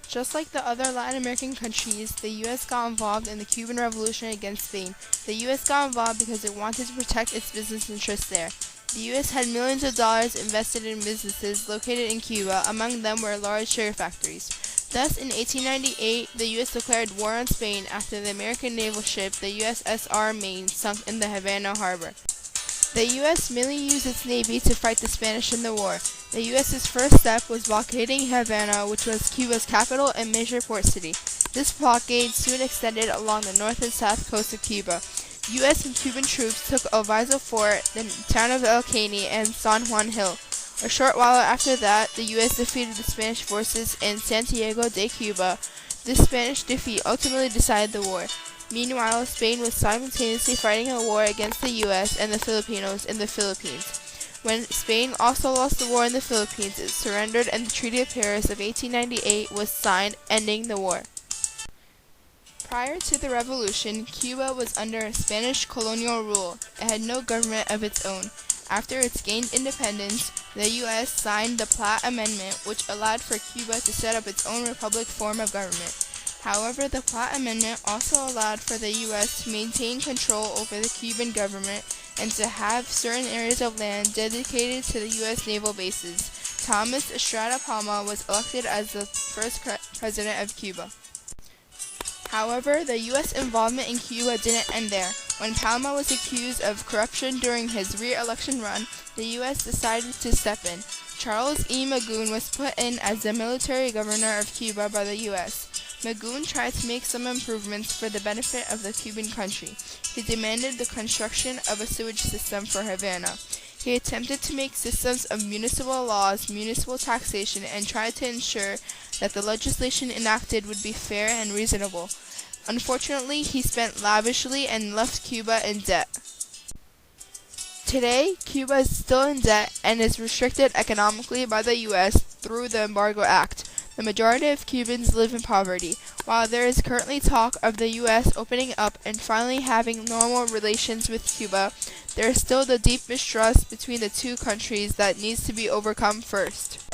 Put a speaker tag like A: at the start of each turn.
A: Just like the other Latin American countries, the U.S. got involved in the Cuban Revolution against Spain. The U.S. got involved because it wanted to protect its business interests there. The U.S. had millions of dollars invested in businesses located in Cuba, among them were large sugar factories. Thus, in 1898, the U.S. declared war on Spain after the American naval ship, the USSR Maine, sunk in the Havana harbor. The U.S. mainly used its navy to fight the Spanish in the war. The U.S.'s first step was blockading Havana, which was Cuba's capital and major port city. This blockade soon extended along the north and south coast of Cuba. U.S. and Cuban troops took El Viso Fort, the town of El Caney, and San Juan Hill. A short while after that, the U.S. defeated the Spanish forces in Santiago de Cuba. This Spanish defeat ultimately decided the war. Meanwhile, Spain was simultaneously fighting a war against the U.S. and the Filipinos in the Philippines. When Spain also lost the war in the Philippines, it surrendered and the Treaty of Paris of 1898 was signed, ending the war. Prior to the revolution, Cuba was under Spanish colonial rule. It had no government of its own. After it gained independence, the U.S. signed the Platt Amendment, which allowed for Cuba to set up its own republic form of government. However, the Platt Amendment also allowed for the U.S. to maintain control over the Cuban government and to have certain areas of land dedicated to the U.S. naval bases. Thomas Estrada Palma was elected as the first president of Cuba. However, the U.S. involvement in Cuba didn't end there. When Palma was accused of corruption during his re-election run, the U.S. decided to step in. Charles E. Magoon was put in as the military governor of Cuba by the U.S. Magoon tried to make some improvements for the benefit of the Cuban country. He demanded the construction of a sewage system for Havana. He attempted to make systems of municipal laws, municipal taxation, and tried to ensure that the legislation enacted would be fair and reasonable. Unfortunately, he spent lavishly and left Cuba in debt. Today, Cuba is still in debt and is restricted economically by the U.S. through the Embargo Act. The majority of Cubans live in poverty. While there is currently talk of the U.S. opening up and finally having normal relations with Cuba, there is still the deep mistrust between the two countries that needs to be overcome first.